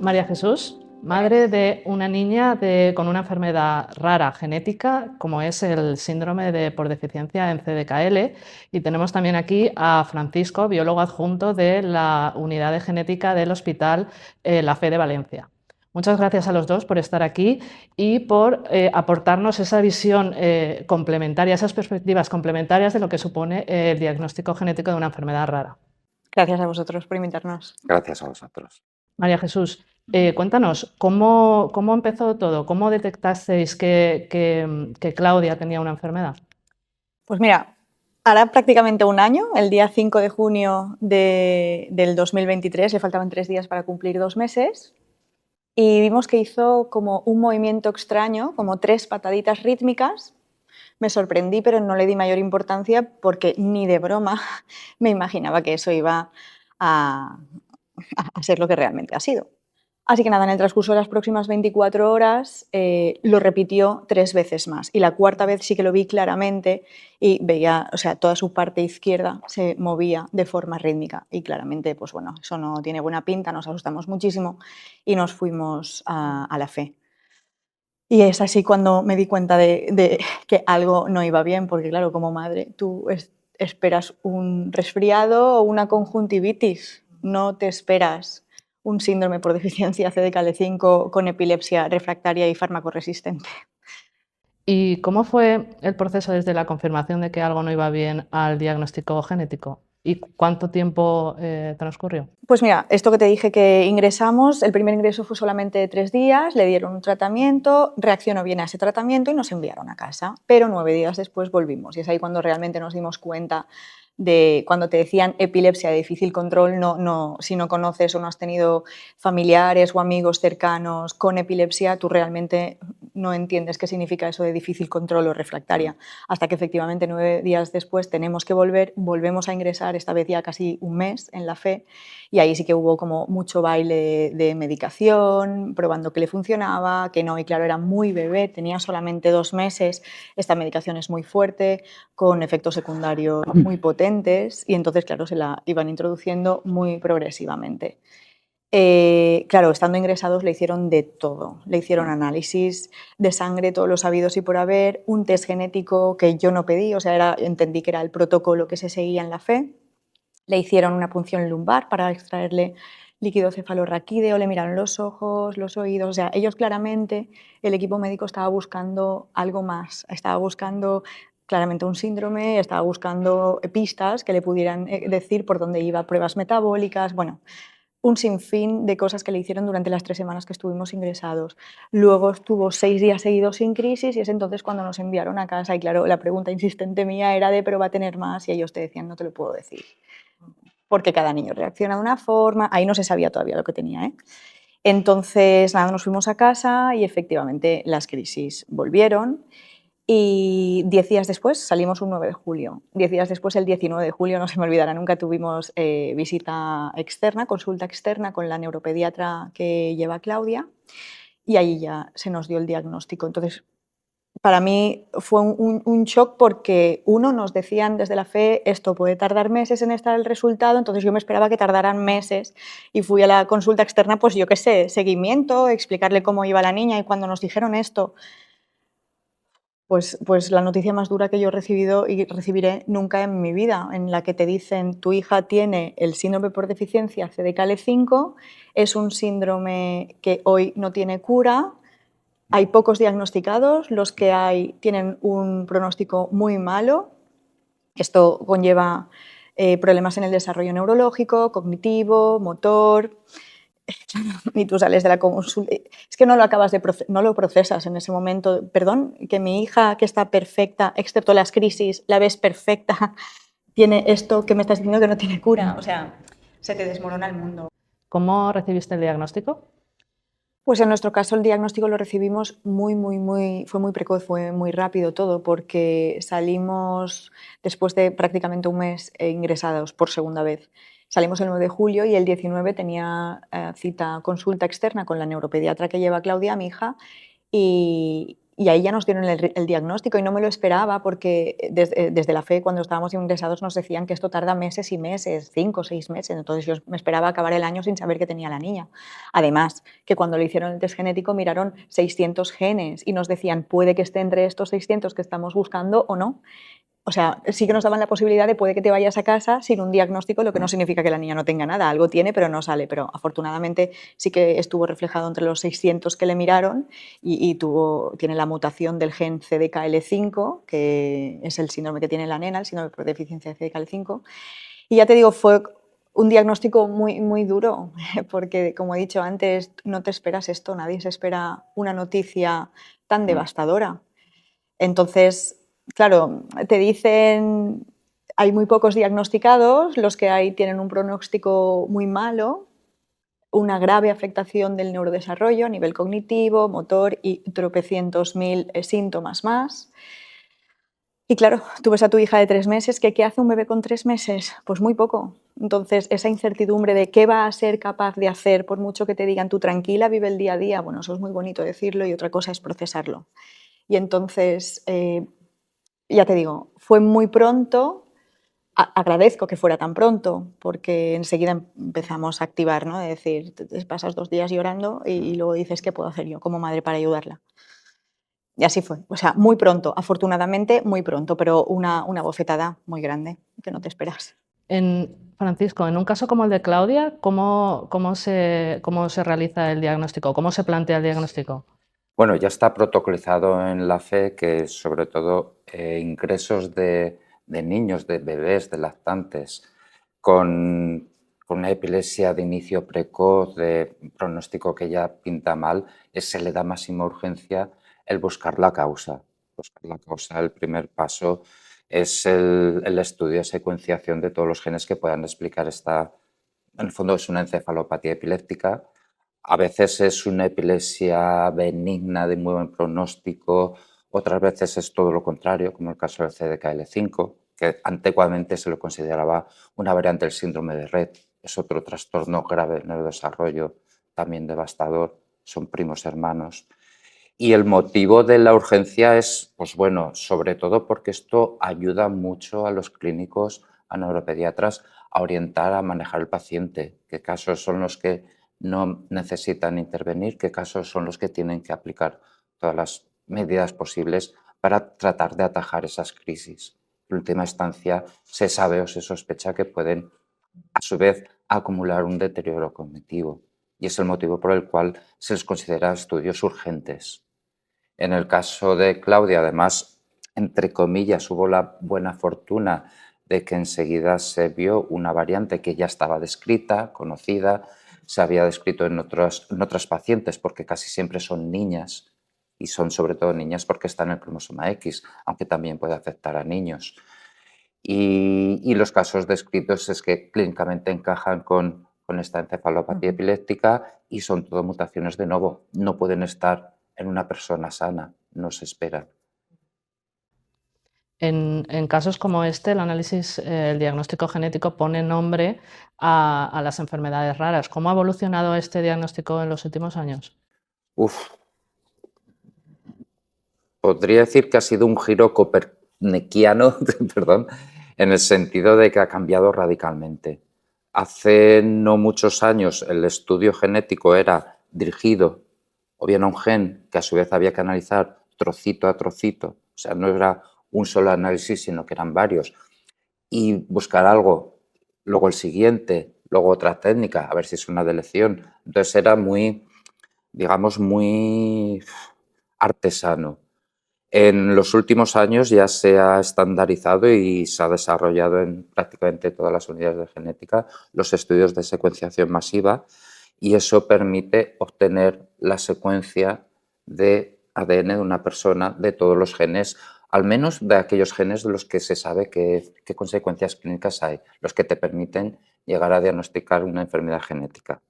María Jesús, madre de una niña con una enfermedad rara genética, como es el síndrome por deficiencia en CDKL, y tenemos también aquí a Francisco, biólogo adjunto de la unidad de genética del Hospital La Fe de Valencia. Muchas gracias a los dos por estar aquí y por aportarnos esa visión complementaria, esas perspectivas complementarias de lo que supone el diagnóstico genético de una enfermedad rara. Gracias a vosotros por invitarnos. Gracias a vosotros. María Jesús, cuéntanos, ¿cómo empezó todo? ¿Cómo detectasteis que Claudia tenía una enfermedad? Pues mira, hará prácticamente un año, el día 5 de junio del 2023, le faltaban 3 días para cumplir 2 meses, y vimos que hizo como un movimiento extraño, como 3 pataditas rítmicas. Me sorprendí, pero no le di mayor importancia porque ni de broma me imaginaba que eso iba a ser lo que realmente ha sido. Así que nada, en el transcurso de las próximas 24 horas lo repitió 3 veces más, y la cuarta vez sí que lo vi claramente y veía, o sea, toda su parte izquierda se movía de forma rítmica y claramente, pues bueno, eso no tiene buena pinta, nos asustamos muchísimo y nos fuimos a La Fe. Y es así cuando me di cuenta de que algo no iba bien, porque claro, como madre tú esperas un resfriado o una conjuntivitis, no te esperas un síndrome por deficiencia CDKL5 con epilepsia refractaria y fármaco resistente. ¿Y cómo fue el proceso desde la confirmación de que algo no iba bien al diagnóstico genético? ¿Y cuánto tiempo transcurrió? Pues mira, esto que te dije que ingresamos, el primer ingreso fue solamente de 3 días, le dieron un tratamiento, reaccionó bien a ese tratamiento y nos enviaron a casa, pero 9 días después volvimos, y es ahí cuando realmente nos dimos cuenta de cuando te decían epilepsia de difícil control, si no conoces o no has tenido familiares o amigos cercanos con epilepsia, tú realmente no entiendes qué significa eso de difícil control o refractaria, hasta que efectivamente 9 días después tenemos que volvemos a ingresar, esta vez ya casi un mes en La Fe, y ahí sí que hubo como mucho baile de medicación, probando que le funcionaba, que no, y claro, era muy bebé, tenía solamente 2 meses, esta medicación es muy fuerte, con efectos secundarios muy potentes, y entonces, claro, se la iban introduciendo muy progresivamente. Claro, estando ingresados le hicieron de todo, le hicieron análisis de sangre, todos los habidos y por haber, un test genético que yo no pedí, o sea, entendí que era el protocolo que se seguía en La Fe. Le hicieron una punción lumbar para extraerle líquido cefalorraquídeo, le miraron los ojos, los oídos, o sea, ellos claramente, el equipo médico estaba buscando algo más, estaba buscando claramente un síndrome, estaba buscando pistas que le pudieran decir por dónde iba, pruebas metabólicas, bueno, un sinfín de cosas que le hicieron durante las 3 semanas que estuvimos ingresados. Luego estuvo 6 días seguidos sin crisis y es entonces cuando nos enviaron a casa y claro, la pregunta insistente mía era de ¿pero va a tener más? Y ellos te decían no te lo puedo decir, porque cada niño reacciona de una forma, ahí no se sabía todavía lo que tenía, ¿eh? Entonces, nada, nos fuimos a casa y efectivamente las crisis volvieron y 10 días después salimos un 9 de julio. 10 días después, el 19 de julio, no se me olvidará nunca, tuvimos visita externa, consulta externa con la neuropediatra que lleva Claudia y ahí ya se nos dio el diagnóstico. Entonces, para mí fue un shock porque, uno, nos decían desde La Fe, esto puede tardar meses en estar el resultado, entonces yo me esperaba que tardaran meses y fui a la consulta externa, pues yo qué sé, seguimiento, explicarle cómo iba la niña y cuando nos dijeron esto, pues la noticia más dura que yo he recibido y recibiré nunca en mi vida, en la que te dicen tu hija tiene el síndrome por deficiencia CDKL5, es un síndrome que hoy no tiene cura. Hay pocos diagnosticados, los que hay tienen un pronóstico muy malo. Esto conlleva problemas en el desarrollo neurológico, cognitivo, motor. Y tú sales de la consulta. Es que no lo acabas de no lo procesas en ese momento. Perdón, que mi hija, que está perfecta, excepto las crisis, la ves perfecta, tiene esto que me estás diciendo que no tiene cura. O sea, se te desmorona el mundo. ¿Cómo recibiste el diagnóstico? Pues en nuestro caso el diagnóstico lo recibimos fue muy precoz, fue muy rápido todo, porque salimos después de prácticamente un mes ingresados por segunda vez. Salimos el 9 de julio y el 19 tenía consulta externa con la neuropediatra que lleva Claudia, mi hija, y y ahí ya nos dieron el diagnóstico y no me lo esperaba porque desde la FE cuando estábamos ingresados nos decían que esto tarda meses y meses, 5 o 6 meses, entonces yo me esperaba acabar el año sin saber que tenía la niña. Además, que cuando le hicieron el test genético miraron 600 genes y nos decían puede que esté entre estos 600 que estamos buscando o no. O sea, sí que nos daban la posibilidad de puede que te vayas a casa sin un diagnóstico, lo que no significa que la niña no tenga nada. Algo tiene, pero no sale. Pero afortunadamente sí que estuvo reflejado entre los 600 que le miraron y tiene la mutación del gen CDKL5, que es el síndrome que tiene la nena, el síndrome por deficiencia de CDKL5. Y ya te digo, fue un diagnóstico muy, muy duro, porque como he dicho antes, no te esperas esto, nadie se espera una noticia tan devastadora. Entonces, claro, te dicen, hay muy pocos diagnosticados, los que hay tienen un pronóstico muy malo, una grave afectación del neurodesarrollo a nivel cognitivo, motor y tropecientos mil síntomas más. Y claro, tú ves a tu hija de 3 meses, que ¿qué hace un bebé con 3 meses? Pues muy poco. Entonces, esa incertidumbre de qué va a ser capaz de hacer, por mucho que te digan tú tranquila, vive el día a día, bueno, eso es muy bonito decirlo y otra cosa es procesarlo. Y entonces, ya te digo, fue muy pronto. Agradezco que fuera tan pronto, porque enseguida empezamos a activar, ¿no? De decir, te pasas 2 días llorando y luego dices, ¿qué puedo hacer yo como madre para ayudarla? Y así fue. O sea, muy pronto, afortunadamente muy pronto, pero una bofetada muy grande que no te esperas. Francisco, en un caso como el de Claudia, ¿cómo se realiza el diagnóstico? ¿Cómo se plantea el diagnóstico? Bueno, ya está protocolizado en la FE que sobre todo ingresos de niños, de bebés, de lactantes, con una epilepsia de inicio precoz, de pronóstico que ya pinta mal, se le da máxima urgencia el buscar la causa. Buscar la causa, el primer paso es el estudio de secuenciación de todos los genes que puedan explicar esta, en el fondo es una encefalopatía epiléptica. A veces es una epilepsia benigna de muy buen pronóstico, otras veces es todo lo contrario, como el caso del CDKL5, que antiguamente se lo consideraba una variante del síndrome de Rett. Es otro trastorno grave del neurodesarrollo, también devastador, son primos hermanos. Y el motivo de la urgencia es, pues bueno, sobre todo porque esto ayuda mucho a los clínicos, a neuropediatras, a orientar, a manejar el paciente, qué casos son los que no necesitan intervenir, qué casos son los que tienen que aplicar todas las medidas posibles para tratar de atajar esas crisis. En última instancia, se sabe o se sospecha que pueden, a su vez, acumular un deterioro cognitivo. Y es el motivo por el cual se les considera estudios urgentes. En el caso de Claudia, además, entre comillas, hubo la buena fortuna de que enseguida se vio una variante que ya estaba descrita, conocida, se había descrito en otras pacientes porque casi siempre son niñas y son sobre todo niñas porque están en el cromosoma X, aunque también puede afectar a niños. Y los casos descritos es que clínicamente encajan con esta encefalopatía epiléptica y son todo mutaciones de novo, no pueden estar en una persona sana, no se espera. En casos como este, el diagnóstico genético pone nombre a las enfermedades raras. ¿Cómo ha evolucionado este diagnóstico en los últimos años? Uf, podría decir que ha sido un giro copernicano, perdón, en el sentido de que ha cambiado radicalmente. Hace no muchos años el estudio genético era dirigido o bien a un gen que a su vez había que analizar trocito a trocito, o sea, no era un solo análisis, sino que eran varios, y buscar algo, luego el siguiente, luego otra técnica, a ver si es una delección. Entonces era muy, digamos, muy artesano. En los últimos años ya se ha estandarizado y se ha desarrollado en prácticamente todas las unidades de genética los estudios de secuenciación masiva y eso permite obtener la secuencia de ADN de una persona de todos los genes, al menos de aquellos genes de los que se sabe qué consecuencias clínicas hay, los que te permiten llegar a diagnosticar una enfermedad genética.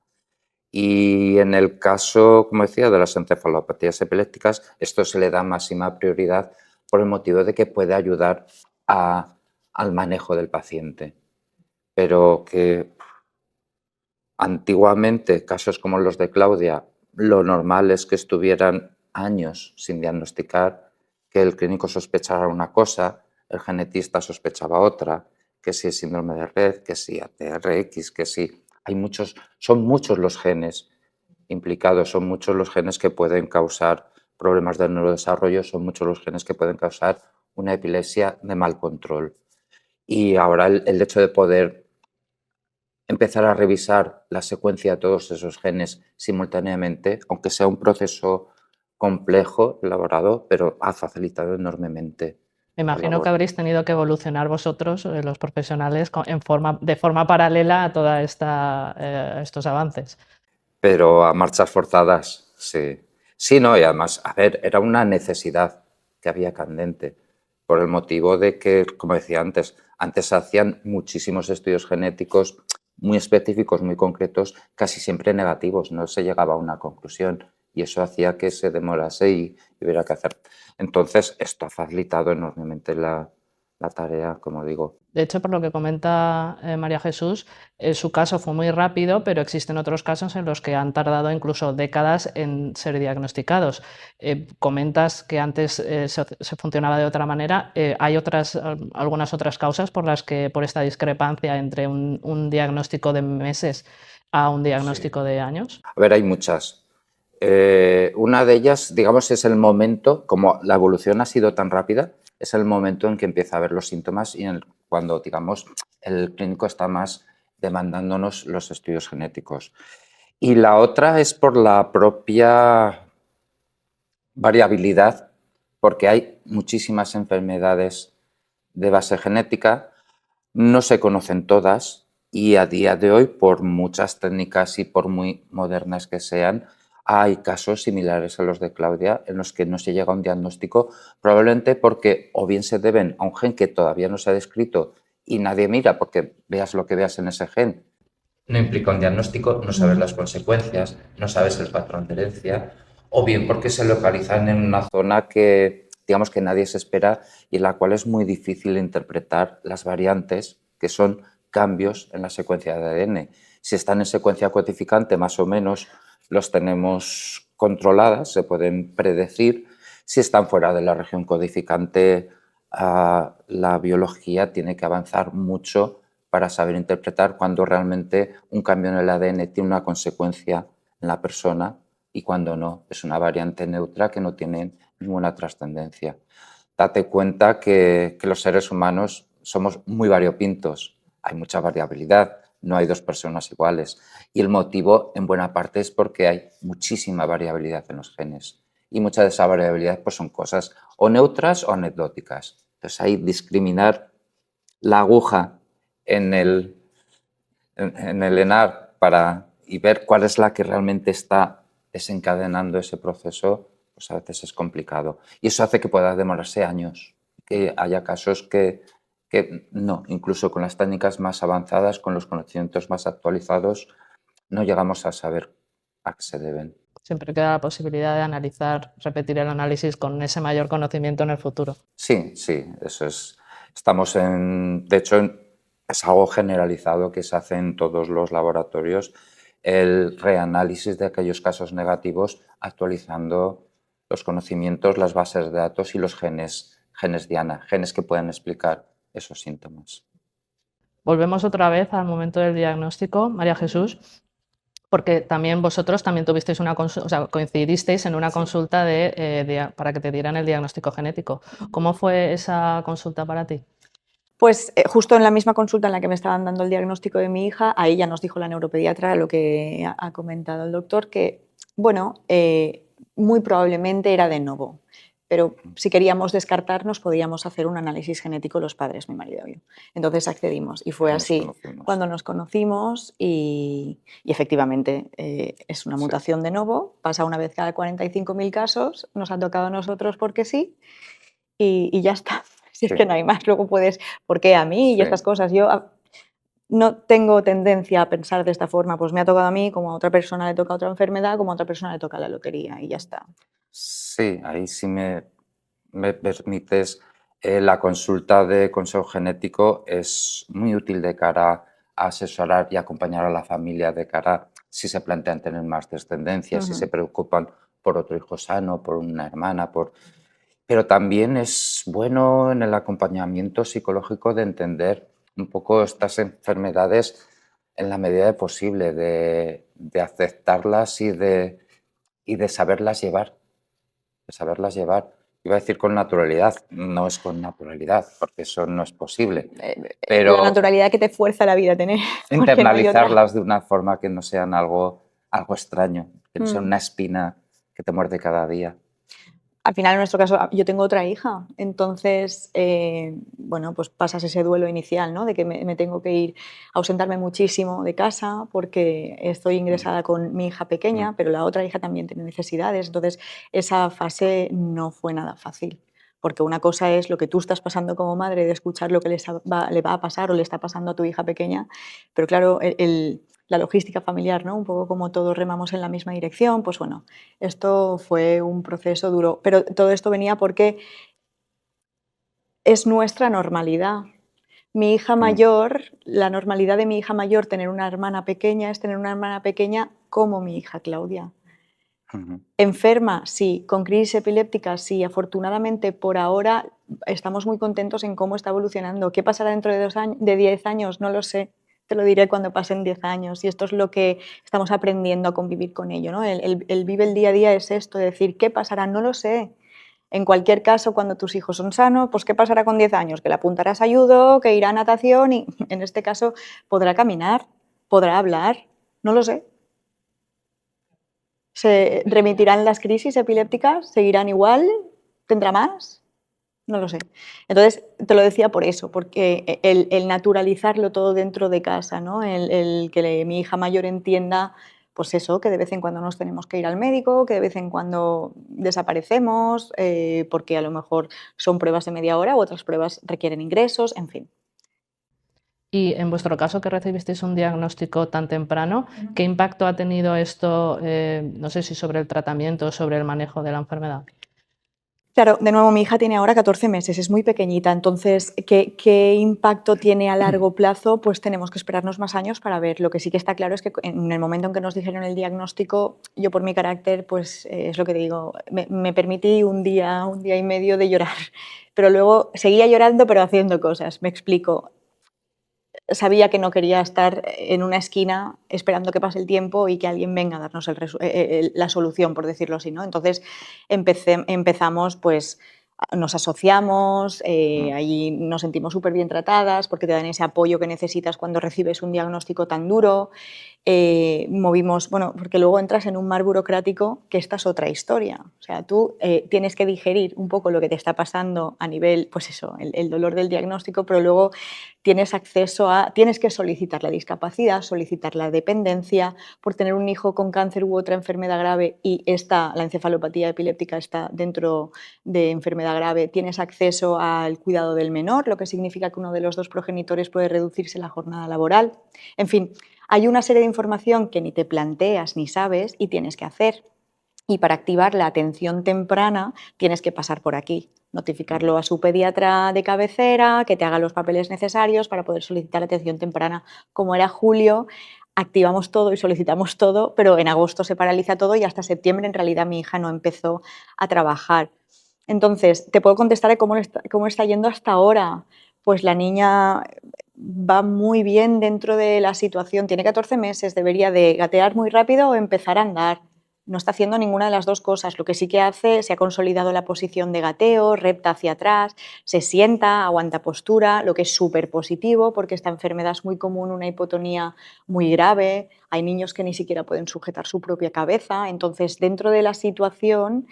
Y en el caso, como decía, de las encefalopatías epilépticas, esto se le da máxima prioridad por el motivo de que puede ayudar al manejo del paciente. Pero que antiguamente, casos como los de Claudia, lo normal es que estuvieran años sin diagnosticar, que el clínico sospechara una cosa, el genetista sospechaba otra, que si es síndrome de Rett, que si ATRX, que si hay muchos, son muchos los genes implicados, son muchos los genes que pueden causar problemas del neurodesarrollo, son muchos los genes que pueden causar una epilepsia de mal control. Y ahora el hecho de poder empezar a revisar la secuencia de todos esos genes simultáneamente, aunque sea un proceso complejo, elaborado, pero ha facilitado enormemente. Me la imagino labor. que habréis tenido que evolucionar vosotros, los profesionales, de forma paralela a todos estos avances. Pero a marchas forzadas, sí. Sí, no, y además, a ver, era una necesidad que había candente, por el motivo de que, como decía antes se hacían muchísimos estudios genéticos muy específicos, muy concretos, casi siempre negativos, no se llegaba a una conclusión y eso hacía que se demorase y hubiera que hacer. Entonces, esto ha facilitado enormemente la tarea, como digo. De hecho, por lo que comenta María Jesús, su caso fue muy rápido, pero existen otros casos en los que han tardado incluso décadas en ser diagnosticados. Comentas que antes se funcionaba de otra manera. ¿Hay algunas otras causas por las que, por esta discrepancia entre un diagnóstico de meses a un diagnóstico Sí. de años? A ver, hay muchas. Una de ellas, digamos, es el momento, como la evolución ha sido tan rápida, es el momento en que empieza a ver los síntomas y cuando, digamos, el clínico está más demandándonos los estudios genéticos. Y la otra es por la propia variabilidad, porque hay muchísimas enfermedades de base genética, no se conocen todas y a día de hoy, por muchas técnicas y por muy modernas que sean, hay casos similares a los de Claudia en los que no se llega a un diagnóstico, probablemente porque o bien se deben a un gen que todavía no se ha descrito y nadie mira porque veas lo que veas en ese gen. No implica un diagnóstico, no sabes las consecuencias, no sabes el patrón de herencia, o bien porque se localizan en una zona que, digamos, que nadie se espera y en la cual es muy difícil interpretar las variantes, que son cambios en la secuencia de ADN. Si están en secuencia codificante, más o menos los tenemos controladas, se pueden predecir. Si están fuera de la región codificante, la biología tiene que avanzar mucho para saber interpretar cuando realmente un cambio en el ADN tiene una consecuencia en la persona y cuando no, es una variante neutra que no tiene ninguna trascendencia. Date cuenta que los seres humanos somos muy variopintos, hay mucha variabilidad, no hay dos personas iguales y el motivo en buena parte es porque hay muchísima variabilidad en los genes y mucha de esa variabilidad pues, son cosas o neutras o anecdóticas. Entonces ahí discriminar la aguja en el ENAR y ver cuál es la que realmente está desencadenando ese proceso, pues a veces es complicado. Y eso hace que pueda demorarse años, que haya casos que no, incluso con las técnicas más avanzadas, con los conocimientos más actualizados, no llegamos a saber a qué se deben. Siempre queda la posibilidad de analizar, repetir el análisis con ese mayor conocimiento en el futuro. Sí, sí, eso es. Estamos de hecho, es algo generalizado que se hace en todos los laboratorios, el reanálisis de aquellos casos negativos actualizando los conocimientos, las bases de datos y los genes diana, genes que pueden explicar esos síntomas. Volvemos otra vez al momento del diagnóstico, María Jesús, porque también vosotros también tuvisteis una consulta, o sea, coincidisteis en una consulta para que te dieran el diagnóstico genético. ¿Cómo fue esa consulta para ti? Pues justo en la misma consulta en la que me estaban dando el diagnóstico de mi hija, ahí ya nos dijo la neuropediatra lo que ha comentado el doctor, que, bueno, muy probablemente era de novo, pero si queríamos descartarnos podíamos hacer un análisis genético los padres, mi marido y yo. Entonces accedimos y fue así cuando nos conocimos y efectivamente es una mutación de novo, pasa una vez cada 45.000 casos, nos ha tocado a nosotros porque sí y ya está. Si es que no hay más, luego puedes, ¿por qué a mí? Y estas cosas. Yo no tengo tendencia a pensar de esta forma, pues me ha tocado a mí, como a otra persona le toca otra enfermedad, como a otra persona le toca la lotería y ya está. Sí, ahí sí me permites, la consulta de consejo genético es muy útil de cara a asesorar y acompañar a la familia de cara si se plantean tener más descendencia, si se preocupan por otro hijo sano, por una hermana, pero también es bueno en el acompañamiento psicológico de entender un poco estas enfermedades en la medida de posible, de aceptarlas y de saberlas llevar, de saberlas llevar. Iba a decir con naturalidad, no es con naturalidad, porque eso no es posible, La pero naturalidad que te fuerza la vida a tener, porque no hay otra. internalizarlas de una forma que no sean algo extraño, que no sean una espina que te muerde cada día. Al final, en nuestro caso, yo tengo otra hija, entonces, bueno, pues pasas ese duelo inicial, ¿no? De que me tengo que ir a ausentarme muchísimo de casa porque estoy ingresada con mi hija pequeña, pero la otra hija también tiene necesidades, entonces esa fase no fue nada fácil. Porque una cosa es lo que tú estás pasando como madre de escuchar lo que le va a pasar o le está pasando a tu hija pequeña, pero claro, la logística familiar, ¿no? Un poco como todos remamos en la misma dirección, pues bueno, esto fue un proceso duro, pero todo esto venía porque es nuestra normalidad. Mi hija mayor, la normalidad de mi hija mayor, tener una hermana pequeña, es tener una hermana pequeña como mi hija Claudia. Enferma, sí. Con crisis epiléptica, sí. Afortunadamente, por ahora estamos muy contentos en cómo está evolucionando. ¿Qué pasará dentro de 10 años? No lo sé. Te lo diré cuando pasen 10 años. Y esto es lo que estamos aprendiendo a convivir con ello, ¿no? El vive el día a día es esto, decir, ¿qué pasará? No lo sé. En cualquier caso, cuando tus hijos son sanos, pues ¿qué pasará con 10 años? Que le apuntarás a judo, que irá a natación y en este caso podrá caminar, podrá hablar. No lo sé. ¿Se remitirán las crisis epilépticas? ¿Seguirán igual? ¿Tendrá más? No lo sé. Entonces, te lo decía por eso, porque el naturalizarlo todo dentro de casa, ¿no? El que mi hija mayor entienda, pues eso, que de vez en cuando nos tenemos que ir al médico, que de vez en cuando desaparecemos, porque a lo mejor son pruebas de media hora u otras pruebas requieren ingresos, en fin. Y en vuestro caso, que recibisteis un diagnóstico tan temprano, ¿qué impacto ha tenido esto, no sé si sobre el tratamiento o sobre el manejo de la enfermedad? Claro, de nuevo, mi hija tiene ahora 14 meses, es muy pequeñita, entonces, ¿qué impacto tiene a largo plazo? Pues tenemos que esperarnos más años para ver. Lo que sí que está claro es que en el momento en que nos dijeron el diagnóstico, yo por mi carácter, pues es lo que te digo, me permití un día y medio de llorar, pero luego seguía llorando pero haciendo cosas, me explico. Sabía que no quería estar en una esquina esperando que pase el tiempo y que alguien venga a darnos la solución, por decirlo así, ¿no? Entonces empezamos, pues nos asociamos, allí nos sentimos súper bien tratadas porque te dan ese apoyo que necesitas cuando recibes un diagnóstico tan duro. Movimos, bueno, porque luego entras en un mar burocrático que esta es otra historia. O sea, tú tienes que digerir un poco lo que te está pasando a nivel, pues eso, el dolor del diagnóstico, pero luego tienes que solicitar la discapacidad, solicitar la dependencia, por tener un hijo con cáncer u otra enfermedad grave y la encefalopatía epiléptica está dentro de enfermedad grave, tienes acceso al cuidado del menor, lo que significa que uno de los dos progenitores puede reducirse la jornada laboral. En fin, hay una serie de información que ni te planteas ni sabes y tienes que hacer. Y para activar la atención temprana tienes que pasar por aquí, notificarlo a su pediatra de cabecera, que te haga los papeles necesarios para poder solicitar atención temprana. Como era julio, activamos todo y solicitamos todo, pero en agosto se paraliza todo y hasta septiembre en realidad mi hija no empezó a trabajar. Entonces, te puedo contestar cómo está yendo hasta ahora. Pues la niña va muy bien dentro de la situación, tiene 14 meses, debería de gatear muy rápido o empezar a andar. No está haciendo ninguna de las dos cosas. Lo que sí que hace, se ha consolidado la posición de gateo, repta hacia atrás, se sienta, aguanta postura, lo que es súper positivo porque esta enfermedad es muy común, una hipotonía muy grave. Hay niños que ni siquiera pueden sujetar su propia cabeza. Entonces, dentro de la situación,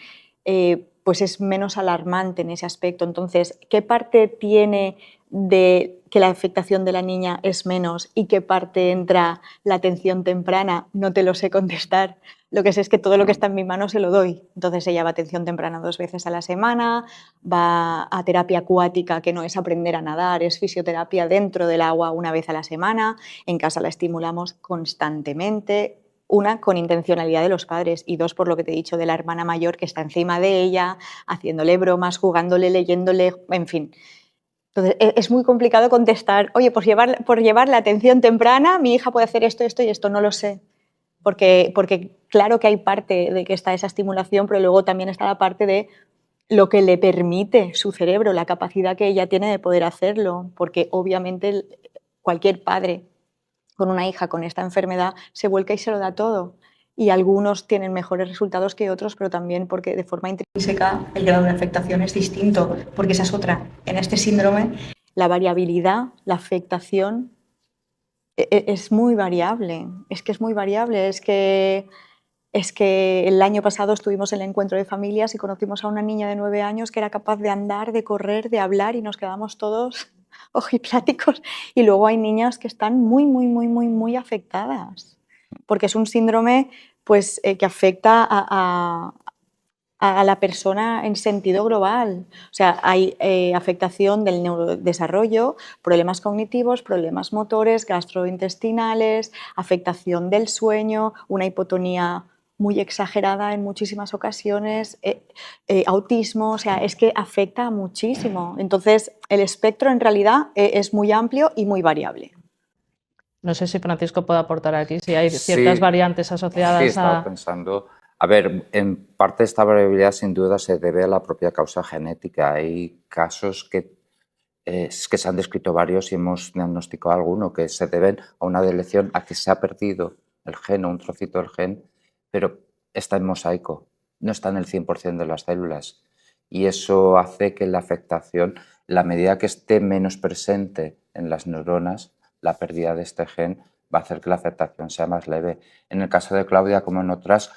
pues es menos alarmante en ese aspecto. Entonces, ¿qué parte tiene de que la afectación de la niña es menos y qué parte entra la atención temprana? No te lo sé contestar. Lo que sé es que todo lo que está en mi mano se lo doy. Entonces ella va a atención temprana 2 veces a la semana, va a terapia acuática, que no es aprender a nadar, es fisioterapia dentro del agua 1 vez a la semana. En casa la estimulamos constantemente. 1, con intencionalidad de los padres y 2, por lo que te he dicho de la hermana mayor que está encima de ella, haciéndole bromas, jugándole, leyéndole, en fin. Entonces, es muy complicado contestar, oye, por llevar la atención temprana, mi hija puede hacer esto, esto y esto, no lo sé. porque claro que hay parte de que está esa estimulación, pero luego también está la parte de lo que le permite su cerebro, la capacidad que ella tiene de poder hacerlo, porque obviamente cualquier padre con una hija con esta enfermedad se vuelca y se lo da todo. Y algunos tienen mejores resultados que otros, pero también porque de forma intrínseca el grado de afectación es distinto, porque esa es otra. En este síndrome, la variabilidad, la afectación es muy variable. Es que es muy variable. Es que el año pasado estuvimos en el encuentro de familias y conocimos a una niña de 9 años que era capaz de andar, de correr, de hablar y nos quedamos todos ojipláticos. Y luego hay niñas que están muy, muy, muy, muy, muy afectadas, porque es un síndrome pues, que afecta a la persona en sentido global. O sea, hay afectación del neurodesarrollo, problemas cognitivos, problemas motores, gastrointestinales, afectación del sueño, una hipotonía muy exagerada en muchísimas ocasiones, autismo, o sea, es que afecta muchísimo. Entonces, el espectro en realidad es muy amplio y muy variable. No sé si Francisco puede aportar aquí, si hay Sí, ciertas variantes asociadas estaba pensando. A ver, en parte esta variabilidad sin duda se debe a la propia causa genética. Hay casos que se han descrito varios y hemos diagnosticado alguno que se deben a una delección, a que se ha perdido el gen o un trocito del gen, pero está en mosaico, no está en el 100% de las células. Y eso hace que la afectación, la medida que esté menos presente en las neuronas, la pérdida de este gen va a hacer que la afectación sea más leve. En el caso de Claudia, como en otras,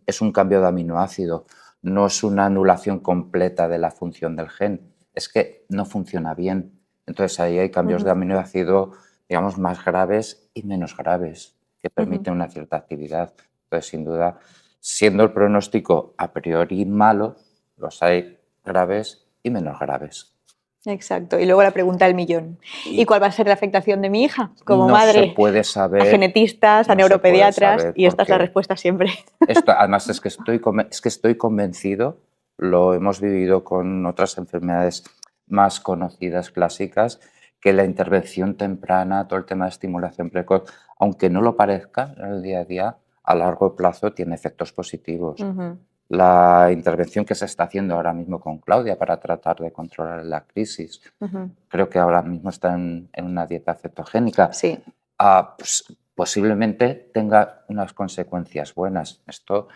es un cambio de aminoácido, no es una anulación completa de la función del gen, es que no funciona bien. Entonces ahí hay cambios de aminoácido, digamos, más graves y menos graves, que permiten una cierta actividad. Entonces, sin duda, siendo el pronóstico a priori malo, los hay graves y menos graves. Exacto. Y luego la pregunta del millón. ¿Y cuál va a ser la afectación de mi hija como No madre? se puede saber. A genetistas, a No se puede neuropediatras, saber y esta es la porque respuesta siempre. además es que estoy convencido, lo hemos vivido con otras enfermedades más conocidas, clásicas, que la intervención temprana, todo el tema de estimulación precoz, aunque no lo parezca en el día a día, a largo plazo tiene efectos positivos. La intervención que se está haciendo ahora mismo con Claudia para tratar de controlar la crisis, creo que ahora mismo está en una dieta cetogénica, Sí. pues, posiblemente tenga unas consecuencias buenas. Esto,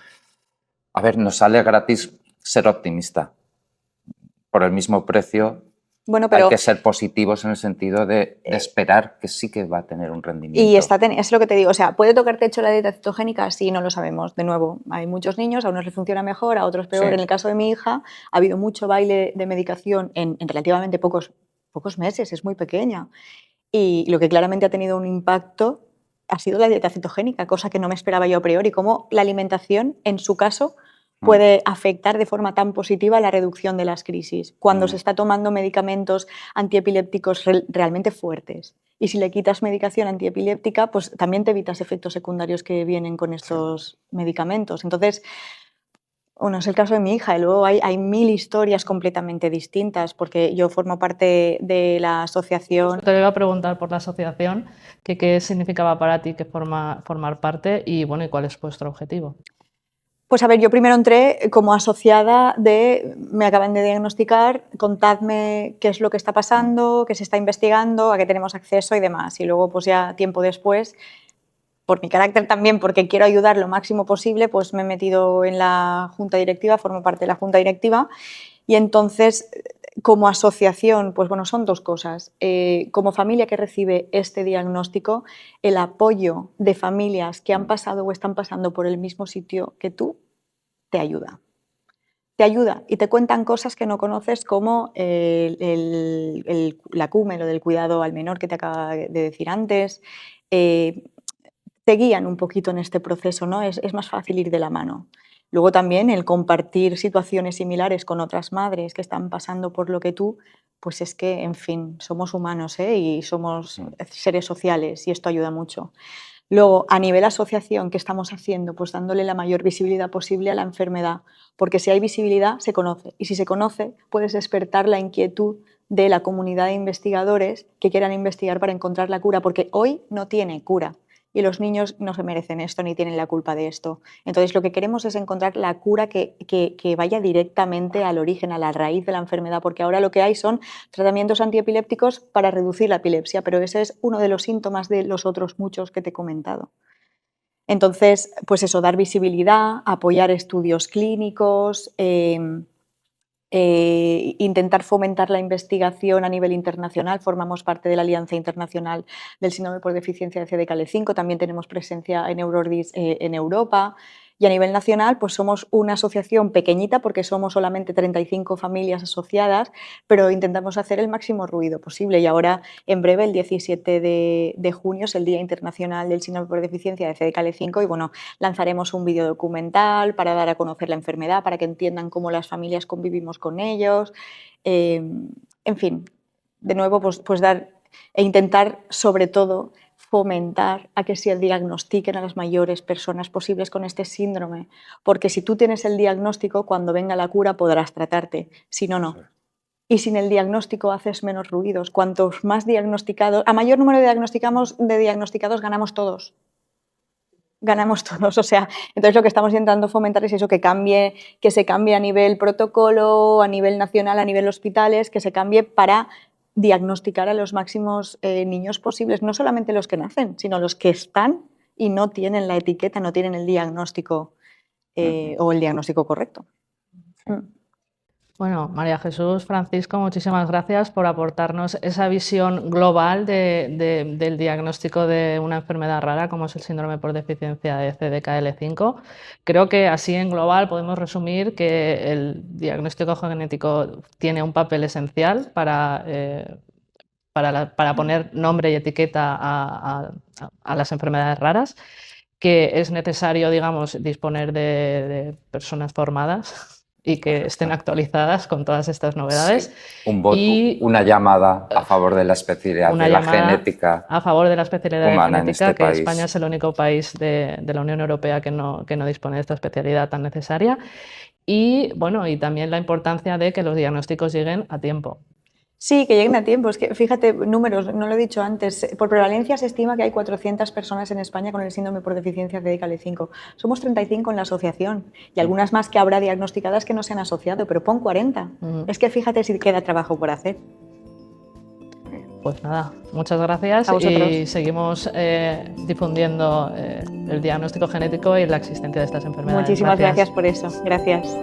a ver, nos sale gratis ser optimista. Por el mismo precio, Bueno, hay pero que ser positivos en el sentido de esperar que sí que va a tener un rendimiento. y es lo que te digo, o sea, ¿puede tocar techo la dieta cetogénica? Sí, no lo sabemos. De nuevo, hay muchos niños, a unos les funciona mejor, a otros peor. Sí. En el caso de mi hija, ha habido mucho baile de medicación en relativamente pocos meses, es muy pequeña. Y lo que claramente ha tenido un impacto ha sido la dieta cetogénica, cosa que no me esperaba yo a priori, cómo la alimentación, en su caso, puede afectar de forma tan positiva la reducción de las crisis, cuando se está tomando medicamentos antiepilépticos realmente fuertes. Y si le quitas medicación antiepiléptica, pues también te evitas efectos secundarios que vienen con estos medicamentos. Entonces, bueno, es el caso de mi hija y luego hay mil historias completamente distintas porque yo formo parte de la asociación. Te iba a preguntar por la asociación, que qué significaba para ti que formar parte y, bueno, y cuál es vuestro objetivo. Pues a ver, yo primero entré como asociada de, me acaban de diagnosticar, contadme qué es lo que está pasando, qué se está investigando, a qué tenemos acceso y demás. Y luego, pues ya tiempo después, por mi carácter también, porque quiero ayudar lo máximo posible, pues me he metido en la junta directiva, formo parte de la junta directiva y entonces como asociación, pues bueno, son dos cosas. Como familia que recibe este diagnóstico, el apoyo de familias que han pasado o están pasando por el mismo sitio que tú, te ayuda. Te ayuda y te cuentan cosas que no conoces como la CUME, lo del cuidado al menor que te acaba de decir antes. Te guían un poquito en este proceso, ¿no? Es más fácil ir de la mano. Luego también el compartir situaciones similares con otras madres que están pasando por lo que tú, pues es que, en fin, somos humanos, ¿eh? Y somos seres sociales y esto ayuda mucho. Luego, a nivel asociación, ¿qué estamos haciendo? Pues dándole la mayor visibilidad posible a la enfermedad, porque si hay visibilidad, se conoce. Y si se conoce, puedes despertar la inquietud de la comunidad de investigadores que quieran investigar para encontrar la cura, porque hoy no tiene cura. y los niños no se merecen esto ni tienen la culpa de esto. Entonces lo que queremos es encontrar la cura que vaya directamente al origen, a la raíz de la enfermedad, porque ahora lo que hay son tratamientos antiepilépticos para reducir la epilepsia, pero ese es uno de los síntomas de los otros muchos que te he comentado. Entonces, pues eso, dar visibilidad, apoyar estudios clínicos, intentar fomentar la investigación a nivel internacional. Formamos parte de la Alianza Internacional del Síndrome por Deficiencia de CDKL5, también tenemos presencia en Eurordis en Europa. Y a nivel nacional, pues somos una asociación pequeñita porque somos solamente 35 familias asociadas, pero intentamos hacer el máximo ruido posible. Y ahora, en breve, el 17 de junio, es el Día Internacional del Síndrome por Deficiencia de CDKL5 y bueno, lanzaremos un vídeo documental para dar a conocer la enfermedad, para que entiendan cómo las familias convivimos con ellos. En fin, de nuevo, pues dar e intentar, sobre todo, fomentar a que se diagnostiquen a las mayores personas posibles con este síndrome, porque si tú tienes el diagnóstico, cuando venga la cura podrás tratarte, si no, no. Y sin el diagnóstico haces menos ruidos. Cuantos más diagnosticados, a mayor número de diagnosticados ganamos todos. Ganamos todos, o sea, entonces lo que estamos intentando fomentar es eso, que se cambie a nivel protocolo, a nivel nacional, a nivel hospitales, que se cambie para diagnosticar a los máximos niños posibles, no solamente los que nacen, sino los que están y no tienen la etiqueta, no tienen el diagnóstico o el diagnóstico correcto. Bueno, María Jesús, Francisco, muchísimas gracias por aportarnos esa visión global del diagnóstico de una enfermedad rara como es el síndrome por deficiencia de CDKL5. Creo que así en global podemos resumir que el diagnóstico genético tiene un papel esencial para poner nombre y etiqueta a las enfermedades raras, que es necesario, digamos, disponer de personas formadas y que estén actualizadas con todas estas novedades. Sí, un voto, una llamada a favor de la especialidad de la genética a favor de la especialidad humana de genética, en este que país. España es el único país de la Unión Europea que no dispone de esta especialidad tan necesaria. Y, bueno, y también la importancia de que los diagnósticos lleguen a tiempo. Sí, que lleguen a tiempo. Es que, fíjate, números, no lo he dicho antes. Por prevalencia se estima que hay 400 personas en España con el síndrome por deficiencia de CDKL5. Somos 35 en la asociación y algunas más que habrá diagnosticadas que no se han asociado, pero pon 40. Es que fíjate si queda trabajo por hacer. Pues nada, muchas gracias y seguimos difundiendo el diagnóstico genético y la existencia de estas enfermedades. Muchísimas gracias por eso. Gracias.